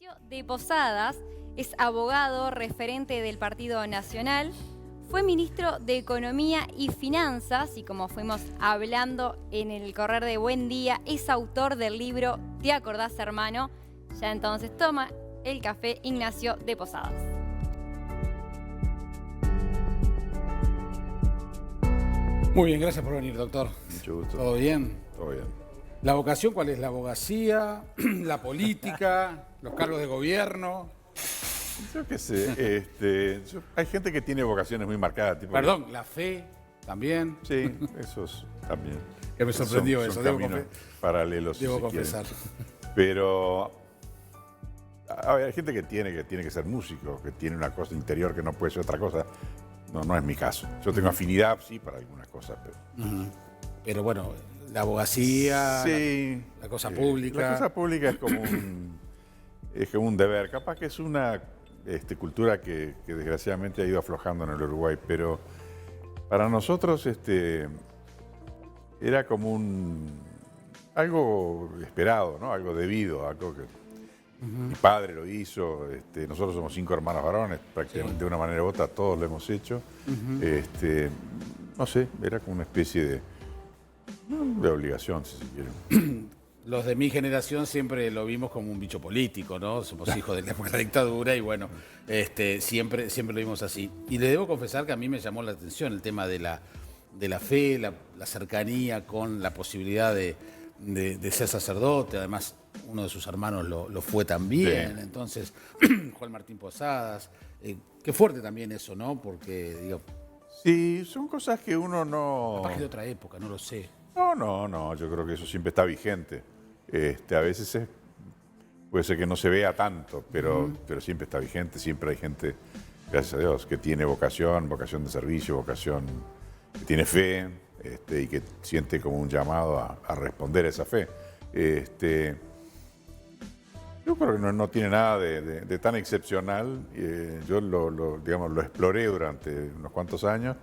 Ignacio de Posadas es abogado referente del Partido Nacional, fue ministro de Economía y Finanzas y, como fuimos hablando en el correr de Buen Día, es autor del libro ¿Te acordás, hermano? Ya entonces toma el café Ignacio de Posadas. Muy bien, gracias por venir, doctor. Mucho gusto. ¿Todo bien? Todo bien. ¿La vocación cuál es? ¿La abogacía? ¿La política? ¿Los cargos de gobierno? Yo qué sé, hay gente que tiene vocaciones muy marcadas. Tipo Perdón, ¿la fe también? Sí, esos también. Que me sorprendió Son eso, debo caminos paralelos. si debo se confesar. quieren. Pero a ver, hay gente que tiene que ser músico, que tiene una cosa interior que no puede ser otra cosa. No es mi caso. Yo tengo afinidad, sí, para algunas cosas, pero... Pero bueno, la abogacía, Sí, la cosa pública. La cosa pública es como un deber. Capaz que es una cultura que desgraciadamente ha ido aflojando en el Uruguay, pero para nosotros era como algo esperado, ¿no? Algo debido, algo que mi padre lo hizo. Nosotros somos 5 hermanos varones, prácticamente de una manera u otra todos lo hemos hecho. No sé, era como una especie de obligación, si se quiere. Los de mi generación siempre lo vimos como un bicho político, ¿no? Somos hijos de la época de la dictadura y bueno, siempre lo vimos así. Y le debo confesar que a mí me llamó la atención el tema de la fe, la cercanía con la posibilidad de ser sacerdote. Además, uno de sus hermanos lo fue también. Sí. Entonces, Juan Martín Posadas. Qué fuerte también eso, ¿no? Porque, digo, Sí, son cosas que uno no... capaz que de otra época, no lo sé. No, yo creo que eso siempre está vigente. A veces puede ser que no se vea tanto, pero siempre está vigente, siempre hay gente, gracias a Dios, que tiene vocación de servicio, vocación, que tiene fe, y que siente como un llamado a responder a esa fe. Yo creo que no tiene nada de tan excepcional. Yo lo exploré durante unos cuantos años.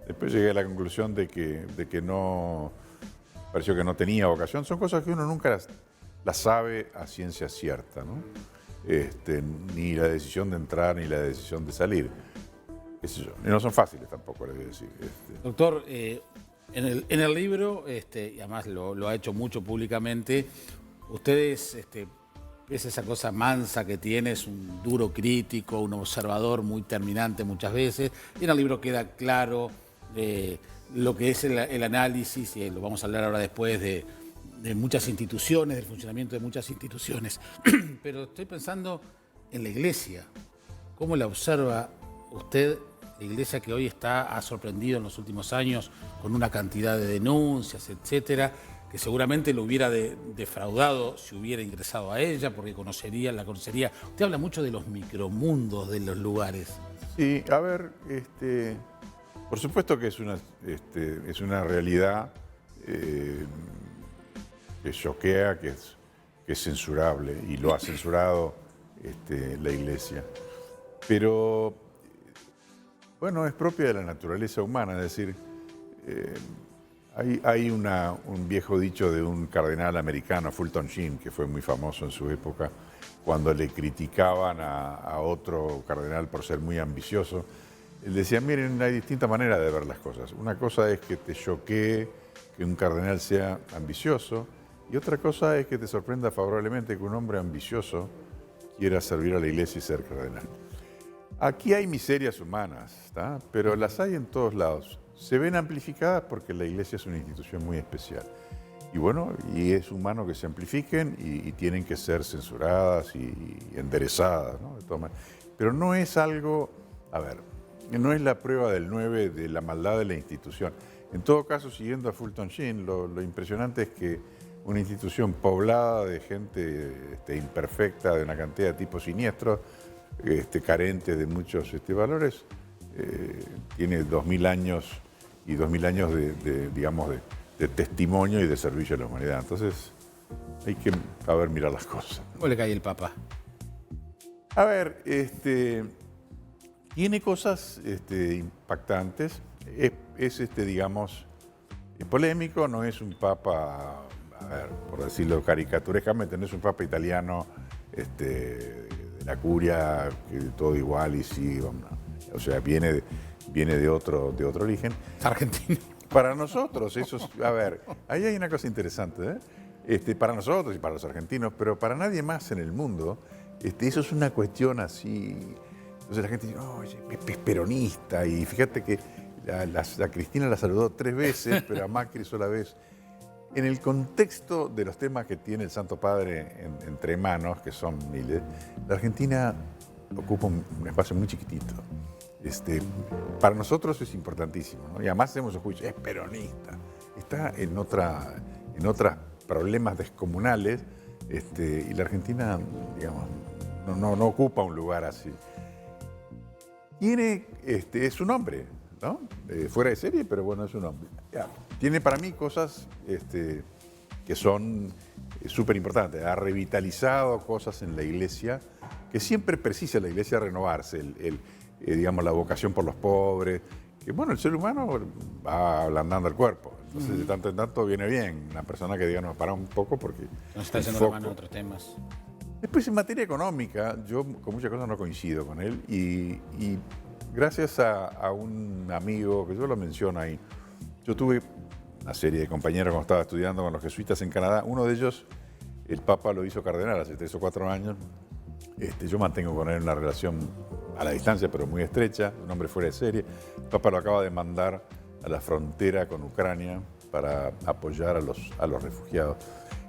Después llegué a la conclusión de que no, pareció que no tenía vocación. Son cosas que uno nunca las sabe a ciencia cierta, ¿no? Ni la decisión de entrar ni la decisión de salir. Qué sé yo. Y no son fáciles tampoco, le voy a decir. Doctor, en el libro, y además lo ha hecho mucho públicamente, ustedes, es esa cosa mansa que tiene, es un duro crítico, un observador muy terminante muchas veces, y en el libro queda claro lo que es el análisis, y lo vamos a hablar ahora después de muchas instituciones, del funcionamiento de muchas instituciones. Pero estoy pensando en la Iglesia. ¿Cómo la observa usted? La Iglesia que hoy ha sorprendido en los últimos años con una cantidad de denuncias, etcétera, que seguramente lo hubiera defraudado si hubiera ingresado a ella, porque la conocería. Usted habla mucho de los micromundos de los lugares. Sí, a ver, por supuesto que es una realidad que choquea, que es censurable, y lo ha censurado la Iglesia. Pero, bueno, es propia de la naturaleza humana, es decir, hay un viejo dicho de un cardenal americano, Fulton Sheen, que fue muy famoso en su época, cuando le criticaban a otro cardenal por ser muy ambicioso. Él decía, miren, hay distintas maneras de ver las cosas. Una cosa es que te choquee que un cardenal sea ambicioso, y otra cosa es que te sorprenda favorablemente que un hombre ambicioso quiera servir a la Iglesia y ser cardenal. Aquí hay miserias humanas, ¿tá? Pero las hay en todos lados. Se ven amplificadas porque la Iglesia es una institución muy especial. Y bueno, y es humano que se amplifiquen y tienen que ser censuradas y enderezadas, ¿no? De todas maneras. Pero no es algo, a ver, no es la prueba del 9 de la maldad de la institución. En todo caso, siguiendo a Fulton Sheen, lo impresionante es que una institución poblada de gente imperfecta, de una cantidad de tipos siniestros, carente de muchos valores, tiene 2000 años y 2000 años de testimonio y de servicio a la humanidad. Entonces hay que mirar las cosas. ¿Cómo le cae el Papa? A ver, tiene cosas impactantes. Es polémico, no es un Papa, a ver, por decirlo caricaturescamente, no es un Papa italiano de la curia, que todo igual y sí, vamos, o sea, viene de otro origen. Es argentino. Para nosotros, eso es, a ver, ahí hay una cosa interesante, para nosotros y para los argentinos, pero para nadie más en el mundo, eso es una cuestión así. Entonces la gente dice, no, es peronista, y fíjate que a Cristina la saludó 3 veces, pero a Macri sola vez. En el contexto de los temas que tiene el Santo Padre entre manos, que son miles, la Argentina ocupa un espacio muy chiquitito. Para nosotros es importantísimo, ¿no? Y además hacemos un juicio, es peronista, está en otros problemas descomunales, y la Argentina, digamos, no ocupa un lugar así. Es un hombre, ¿no? Fuera de serie, pero bueno, es un hombre. Ya. Tiene para mí cosas que son súper importantes. Ha revitalizado cosas en la Iglesia, que siempre precisa la Iglesia renovarse, digamos, la vocación por los pobres, que bueno, el ser humano va ablandando el cuerpo. Entonces, de tanto en tanto viene bien una persona que diga, no, para un poco porque... Nos está haciendo la mano en otros temas. Después, en materia económica, yo con muchas cosas no coincido con él y gracias a un amigo, que yo lo menciono ahí, yo tuve una serie de compañeros cuando estaba estudiando con los jesuitas en Canadá. Uno de ellos, el Papa lo hizo cardenal hace 3 o 4 años. Yo mantengo con él una relación a la distancia, pero muy estrecha, un hombre fuera de serie. El Papa lo acaba de mandar a la frontera con Ucrania para apoyar a los refugiados.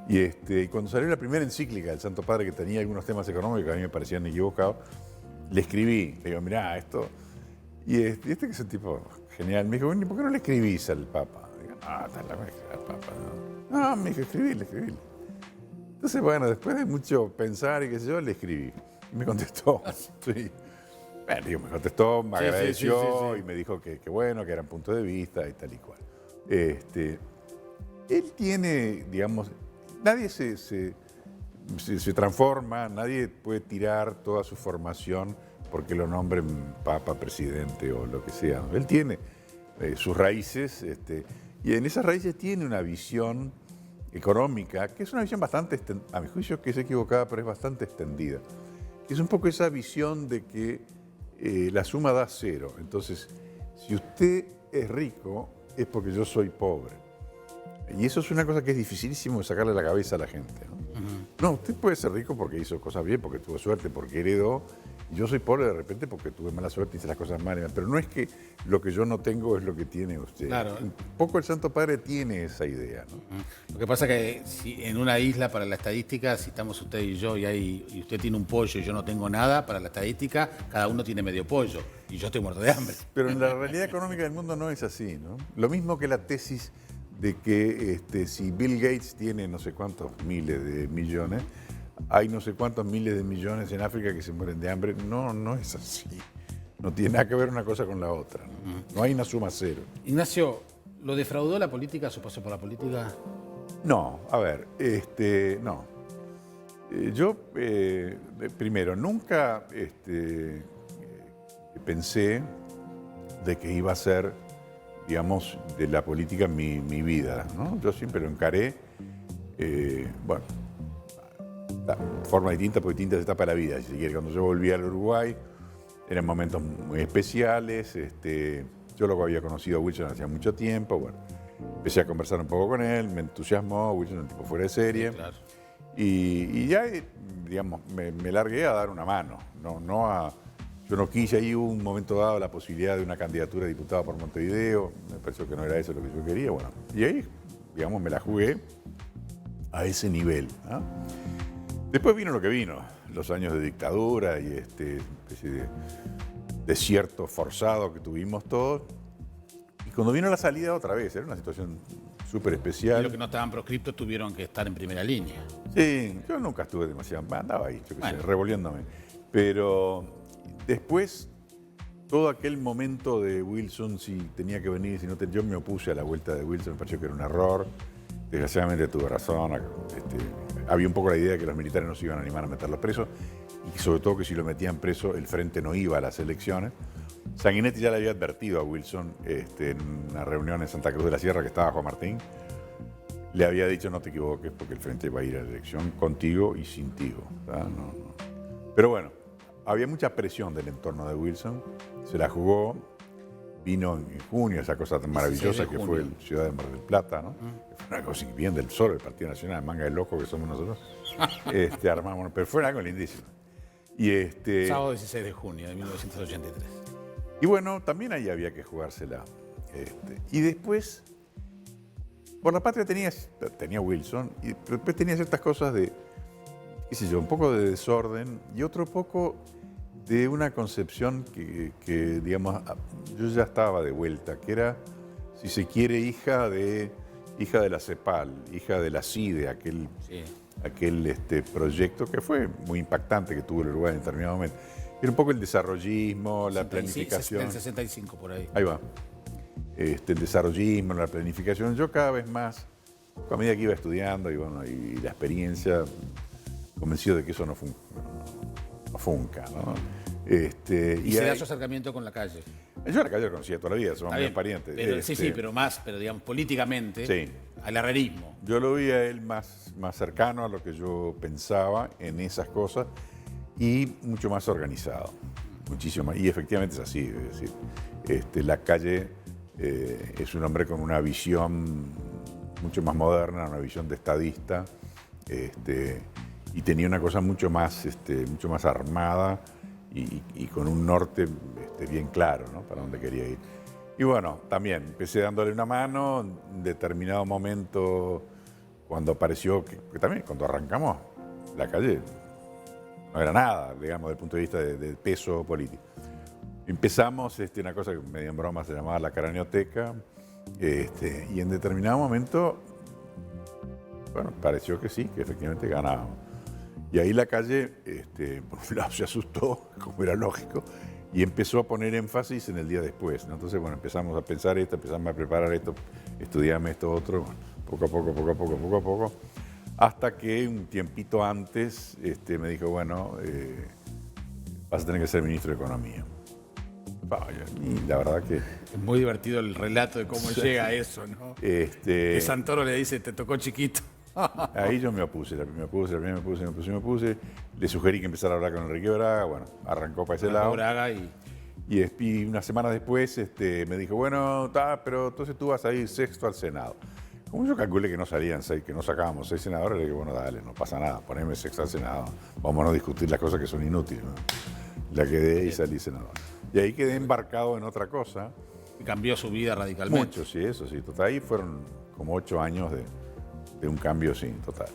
Y cuando salió la primera encíclica del Santo Padre, que tenía algunos temas económicos que a mí me parecían equivocados, le escribí, le digo, mirá, esto... Y que es un tipo genial, me dijo, bueno, ¿y por qué no le escribís al Papa? Digo, no, está la mezcla al Papa, no. No, me dijo, escribile. Entonces, bueno, después de mucho pensar y qué sé yo, le escribí. Y me contestó, sí. Bueno, digo, me contestó, me agradeció y me dijo que bueno, que eran puntos de vista y tal y cual. Él tiene, digamos, nadie se transforma, nadie puede tirar toda su formación porque lo nombren papa, presidente o lo que sea. Él tiene sus raíces y en esas raíces tiene una visión económica, que es una visión bastante, a mi juicio que es equivocada, pero es bastante extendida. Es un poco esa visión de que la suma da 0. Entonces, si usted es rico, es porque yo soy pobre. Y eso es una cosa que es dificilísimo de sacarle la cabeza a la gente, ¿no? No, usted puede ser rico porque hizo cosas bien, porque tuvo suerte, porque heredó. Y yo soy pobre de repente porque tuve mala suerte y hice las cosas mal. Pero no es que lo que yo no tengo es lo que tiene usted. Claro. Un poco el Santo Padre tiene esa idea, ¿no? Lo que pasa es que si en una isla, para la estadística, si estamos usted y yo y usted tiene un pollo y yo no tengo nada, para la estadística, cada uno tiene medio pollo y yo estoy muerto de hambre. Pero en la realidad económica del mundo no es así, ¿no? Lo mismo que la tesis de que si Bill Gates tiene no sé cuántos miles de millones, hay no sé cuántos miles de millones en África que se mueren de hambre. No es así. No tiene nada que ver una cosa con la otra. No hay una suma 0. Ignacio, ¿lo defraudó la política, su paso por la política? No, a ver, no. Yo, primero, nunca pensé de que iba a ser, digamos, de la política mi vida, ¿no? Yo siempre lo encaré, bueno, de forma distinta, porque distintas etapas de la vida. Si quiere, cuando yo volví al Uruguay, eran momentos muy especiales. Yo lo había conocido a Wilson hacía mucho tiempo. Bueno, empecé a conversar un poco con él, me entusiasmó. Wilson es un tipo fuera de serie. Sí, claro. Y ya, digamos, me largué a dar una mano. Yo no quise, ahí hubo un momento dado la posibilidad de una candidatura a diputado por Montevideo. Me pareció que no era eso lo que yo quería. Bueno, y ahí, digamos, me la jugué a ese nivel, ¿no? Después vino lo que vino, los años de dictadura y especie de desierto forzado que tuvimos todos. Y cuando vino la salida otra vez, era una situación súper especial. Y los que no estaban proscriptos tuvieron que estar en primera línea. Sí, yo nunca estuve demasiado, andaba ahí, yo qué sé, revolviéndome. Pero después, todo aquel momento de Wilson, si tenía que venir, si no yo me opuse a la vuelta de Wilson, me pareció que era un error. Desgraciadamente tuve razón. Había un poco la idea de que los militares no se iban a animar a meterlo preso y sobre todo que si lo metían preso el frente no iba a las elecciones. Sanguinetti ya le había advertido a Wilson en una reunión en Santa Cruz de la Sierra que estaba Juan Martín le había dicho no te equivoques porque el Frente va a ir a la elección contigo y sin ti. Pero bueno, había mucha presión del entorno de Wilson, se la jugó, vino en junio, esa cosa tan maravillosa que fue el Ciudad de Mar del Plata, ¿no? Que fue una cosa bien del sol, el Partido Nacional, manga de loco que somos nosotros, armamos, pero fue algo lindísimo. Sábado 16 de junio de 1983. Y bueno, también ahí había que jugársela. Y después, por la patria tenía Wilson, y después tenía ciertas cosas de, qué sé yo, un poco de desorden y otro poco de una concepción que digamos, yo ya estaba de vuelta, que era, si se quiere, hija de la CEPAL, hija de la CIDE, aquel proyecto que fue muy impactante que tuvo el Uruguay en determinado momento. Era un poco el desarrollismo, la planificación. El 65 por ahí. Ahí va. El desarrollismo, la planificación. Yo cada vez más, a medida que iba estudiando y la experiencia, convencido de que eso no funca, ¿no? Y se da su acercamiento con la calle. Yo a la calle la conocía toda la vida, somos muy parientes. Pero, sí, pero digamos, políticamente, sí, al herrerismo. Yo lo vi a él más cercano a lo que yo pensaba en esas cosas y mucho más organizado, muchísimo más. Y efectivamente es así, es decir, la calle es un hombre con una visión mucho más moderna, una visión de estadista, y tenía una cosa mucho más armada y con un norte bien claro, ¿no? Para dónde quería ir. Y bueno, también empecé dándole una mano en determinado momento cuando apareció, que también cuando arrancamos, la calle no era nada, digamos, desde el punto de vista de peso político. Empezamos una cosa que medio en broma se llamaba la craneoteca, y en determinado momento, bueno, pareció que sí, que efectivamente ganábamos. Y ahí la calle, por un lado, se asustó, como era lógico, y empezó a poner énfasis en el día después, ¿no? Entonces, bueno, empezamos a pensar esto, empezamos a preparar esto, estudiarme esto otro, bueno, poco a poco, hasta que un tiempito antes me dijo, bueno, vas a tener que ser ministro de Economía. Y la verdad que... Es muy divertido el relato de cómo llega a eso, ¿no? Que Santoro le dice, te tocó chiquito. Ahí yo me opuse. Le sugerí que empezara a hablar con Enrique Braga, bueno, arrancó para ese lado. Braga y una semana después me dijo, bueno, pero entonces tú vas a ir sexto al Senado. Como yo calculé que no salían que no sacábamos 6 senadores, le dije, bueno, dale, no pasa nada, poneme sexto al Senado, vamos a discutir las cosas que son inútiles, ¿no? La quedé y salí senador. Y ahí quedé embarcado en otra cosa. Y cambió su vida radicalmente. Mucho, sí, eso sí. Total, ahí fueron como 8 años de un cambio, sí, total.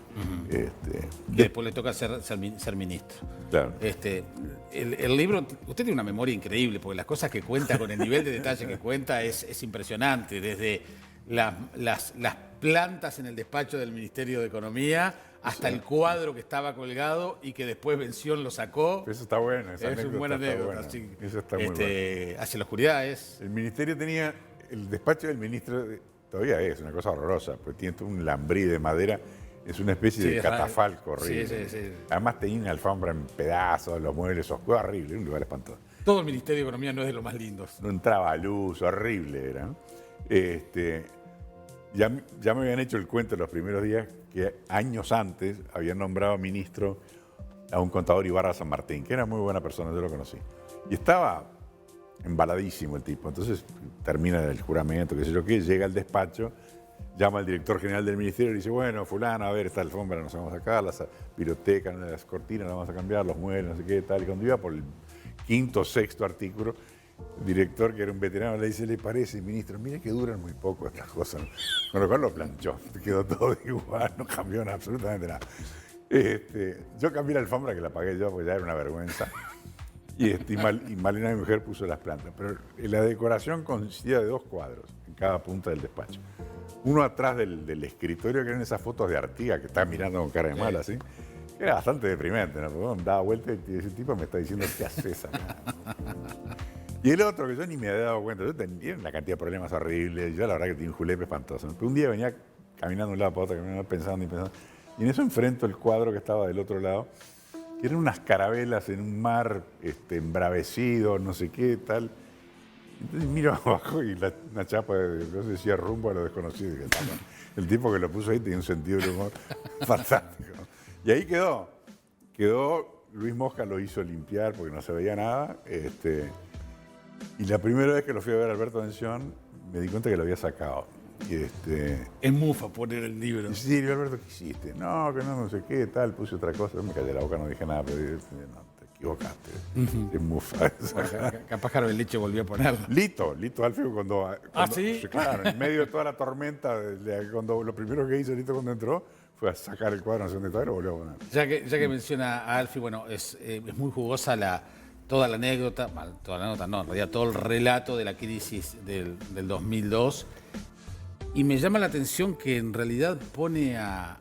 Y después le toca ser ministro. Claro. El libro, usted tiene una memoria increíble, porque las cosas que cuenta, con el nivel de detalle que cuenta, es impresionante. Desde las plantas en el despacho del Ministerio de Economía hasta el cuadro que estaba colgado y que después Bención lo sacó. Eso está bueno. Es una buena anécdota. Eso está muy bueno. Hacia la oscuridad es... El ministerio tenía, el despacho del ministro, todavía es una cosa horrorosa, porque tiene todo un lambrí de madera, es una especie de catafalco horrible. Sí. Además tenía una alfombra en pedazos, los muebles oscuros, horrible, un lugar espantoso. Todo el Ministerio de Economía no es de los más lindos. No entraba luz, horrible era, ¿no? Ya me habían hecho el cuento en los primeros días que años antes habían nombrado ministro a un contador Ibarra San Martín, que era muy buena persona, yo lo conocí. Y estaba embaladísimo el tipo. Entonces termina el juramento, qué sé yo qué, llega al despacho, llama al director general del ministerio y dice, bueno, fulano, a ver, esta alfombra nos vamos a sacar, las pirotecas, las cortinas las vamos a cambiar, los muebles, no sé qué, tal. Y cuando iba por el 5º o 6º artículo, el director, que era un veterano, le dice, ¿le parece, ministro? Mire que duran muy poco estas cosas, ¿no? Con lo cual lo planchó, quedó todo igual, no cambió absolutamente nada. Yo cambié la alfombra, que la pagué yo, porque ya era una vergüenza. Y Malena, mi mujer, puso las plantas. Pero la decoración consistía de 2 cuadros en cada punta del despacho. Uno atrás del escritorio, que eran esas fotos de Artigas, que está mirando con cara de mal, así. Era bastante deprimente, ¿no? Porque daba vuelta y ese tipo me está diciendo, ¿qué haces acá? Y el otro, que yo ni me había dado cuenta, yo tenía una cantidad de problemas horribles, yo la verdad que tenía un julepe espantoso. Pero un día venía caminando de un lado para otro, pensando, y en eso enfrento el cuadro que estaba del otro lado, que eran unas carabelas en un mar embravecido, no sé qué, tal. Entonces miro abajo y una chapa no sé, decía rumbo a lo desconocido. Y dije, el tipo que lo puso ahí tenía un sentido del humor fantástico. Y ahí quedó. Luis Mosca lo hizo limpiar porque no se veía nada. Y la primera vez que lo fui a ver a Alberto Anción, me di cuenta que lo había sacado. Es mufa poner el libro. Y sí, digo, Alberto, ¿qué hiciste? No, que no sé qué, tal, puse otra cosa. Yo me callé la boca, no dije nada, pero no, te equivocaste. Es mufa. Bueno, capaz que Arbeleche volvió a ponerlo. Lito Alfio cuando... ¿Sí? Claro, en medio de toda la tormenta, cuando lo primero que hizo Lito cuando entró fue a sacar el cuadro, no sé dónde estaba y lo volvió a poner. Ya que menciona a Alfie, bueno, es muy jugosa toda la anécdota, no, en realidad todo el relato de la crisis del 2002. Y me llama la atención que en realidad pone a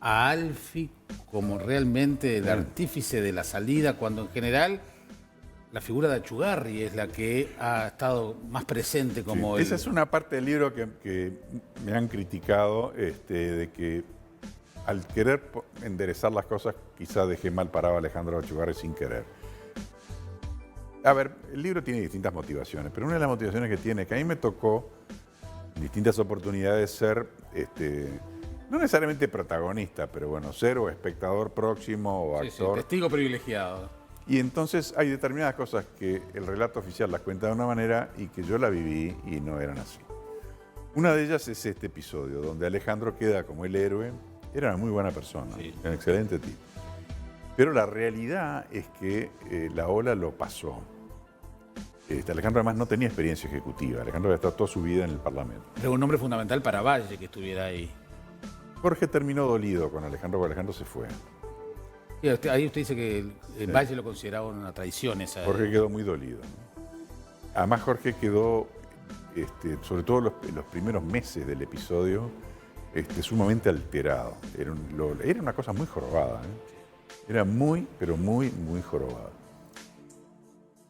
Alfie como realmente el artífice de la salida, cuando en general la figura de Achugarri es la que ha estado más presente como Esa es una parte del libro que me han criticado, de que al querer enderezar las cosas quizá dejé mal parado a Alejandro Achugarri sin querer. A ver, el libro tiene distintas motivaciones, pero una de las motivaciones que tiene es que a mí me tocó en distintas oportunidades ser, no necesariamente protagonista, pero bueno, ser o espectador próximo o actor. Sí, testigo privilegiado. Y entonces hay determinadas cosas que el relato oficial las cuenta de una manera y que yo la viví y no eran así. Una de ellas es este episodio, donde Alejandro queda como el héroe. Era una muy buena persona, un excelente tipo. Pero la realidad es que la ola lo pasó. Alejandro además no tenía experiencia ejecutiva. Alejandro había estado toda su vida en el Parlamento. Pero un hombre fundamental para Valle que estuviera ahí. Jorge terminó dolido con Alejandro, porque Alejandro se fue. Sí, ahí usted dice que Valle lo consideraba una traición esa. Jorge quedó muy dolido, ¿no? Además Jorge quedó, sobre todo los primeros meses del episodio, sumamente alterado. Era una cosa muy jorobada, Era muy, pero muy, muy jorobada.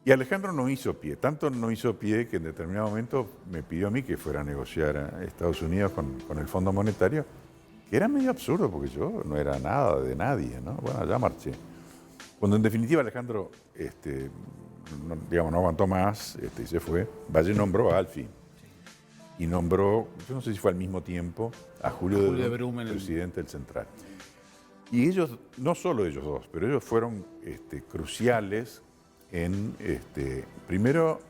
Y Alejandro no hizo pie, tanto no hizo pie que en determinado momento me pidió a mí que fuera a negociar a Estados Unidos con el Fondo Monetario, que era medio absurdo porque yo no era nada de nadie, ¿no? Bueno, ya marché. Cuando en definitiva Alejandro no aguantó más y se fue, Valle nombró a Alfie. Y nombró, yo no sé si fue al mismo tiempo, a Julio de Brum, presidente del Central. Y ellos, no solo ellos dos, pero ellos fueron cruciales en, primero,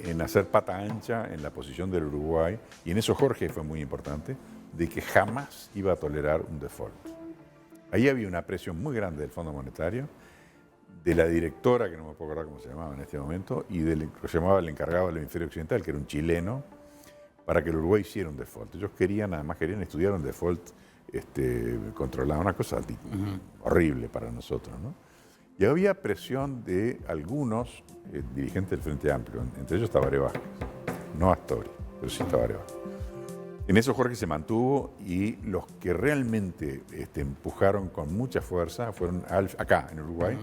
en hacer pata ancha en la posición del Uruguay, y en eso Jorge fue muy importante, de que jamás iba a tolerar un default. Ahí había una presión muy grande del Fondo Monetario, de la directora, que no me puedo acordar cómo se llamaba en este momento, y del que se llamaba el encargado del hemisferio occidental, que era un chileno, para que el Uruguay hiciera un default. Ellos además querían estudiar un default controlado, una cosa horrible para nosotros, ¿no? Y había presión de algunos dirigentes del Frente Amplio, entre ellos Tabaré Vázquez, no Astori, pero sí Tabaré Vázquez. En eso Jorge se mantuvo y los que realmente empujaron con mucha fuerza fueron acá en Uruguay,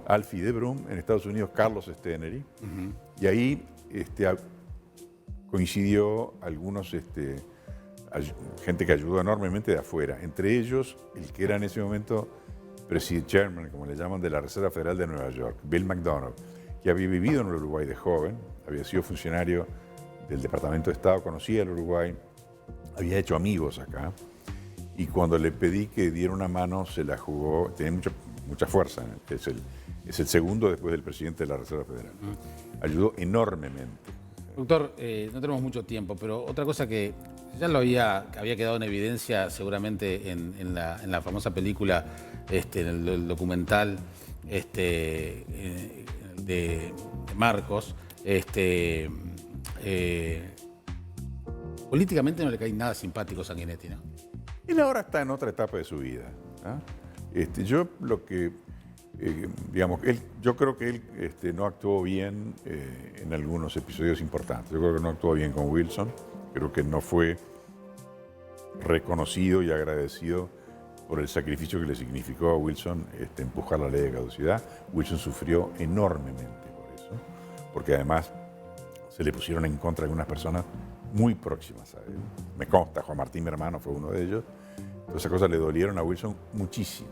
Alfie de Brum, en Estados Unidos Carlos Stenery, y ahí coincidió algunos, gente que ayudó enormemente de afuera, entre ellos el que era en ese momento President Chairman, como le llaman, de la Reserva Federal de Nueva York, Bill McDonald, que había vivido en el Uruguay de joven, había sido funcionario del Departamento de Estado, conocía el Uruguay, había hecho amigos acá, y cuando le pedí que diera una mano, se la jugó, tenía mucha fuerza, es el segundo después del presidente de la Reserva Federal. Ayudó enormemente. Doctor, no tenemos mucho tiempo, pero otra cosa que ya había quedado en evidencia seguramente en la famosa película, en el documental de Marcos, políticamente no le cae nada simpático a Sanguinetti, ¿no? Él ahora está en otra etapa de su vida, ¿no? Yo lo que, yo creo que él no actuó bien en algunos episodios importantes. Yo creo que no actuó bien con Wilson, creo que no fue reconocido y agradecido por el sacrificio que le significó a Wilson empujar la ley de caducidad. Wilson sufrió enormemente por eso, porque además se le pusieron en contra algunas personas muy próximas a él. Me consta, Juan Martín, mi hermano, fue uno de ellos. Todas esas cosas le dolieron a Wilson muchísimo.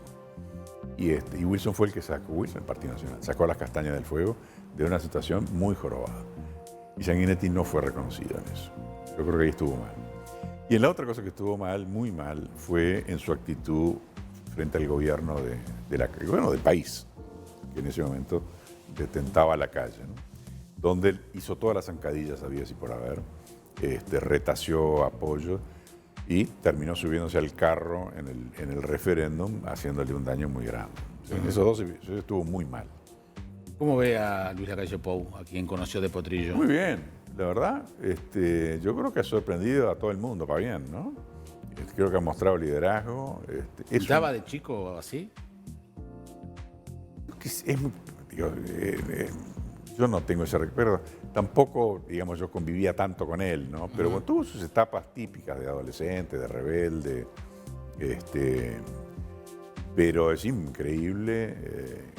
Y Wilson fue el que sacó, el Partido Nacional, sacó las castañas del fuego de una situación muy jorobada. Y Sanguinetti no fue reconocido en eso. Yo creo que ahí estuvo mal. Y en la otra cosa que estuvo mal, muy mal, fue en su actitud frente al gobierno del país, que en ese momento detentaba la calle, ¿no? Donde él hizo todas las zancadillas habidas y por haber, retació apoyo y terminó subiéndose al carro en el referéndum, haciéndole un daño muy grande. O sea, en esos dos eso estuvo muy mal. ¿Cómo ve a Luis Lacalle Pou, a quien conoció de Potrillo? Muy bien, la verdad. Yo creo que ha sorprendido a todo el mundo, para bien, ¿no? Creo que ha mostrado liderazgo. ¿Estaba de chico así? Yo no tengo ese recuerdo. Tampoco, digamos, yo convivía tanto con él, ¿no? Pero bueno, tuvo sus etapas típicas de adolescente, de rebelde. Pero es increíble.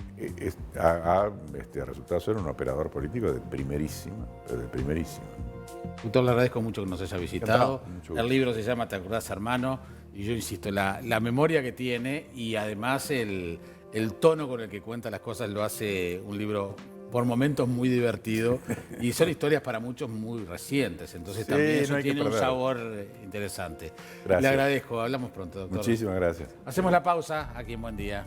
Ha resultado ser un operador político de primerísima. Doctor, le agradezco mucho que nos haya visitado. Encantado. El libro se llama ¿Te acordás, hermano? Y yo insisto, la memoria que tiene y además el tono con el que cuenta las cosas lo hace un libro por momentos muy divertido y son historias para muchos muy recientes, entonces también eso tiene un sabor interesante. Gracias. Le agradezco, hablamos pronto, doctor. Muchísimas gracias. Hacemos la pausa aquí en Buen Día.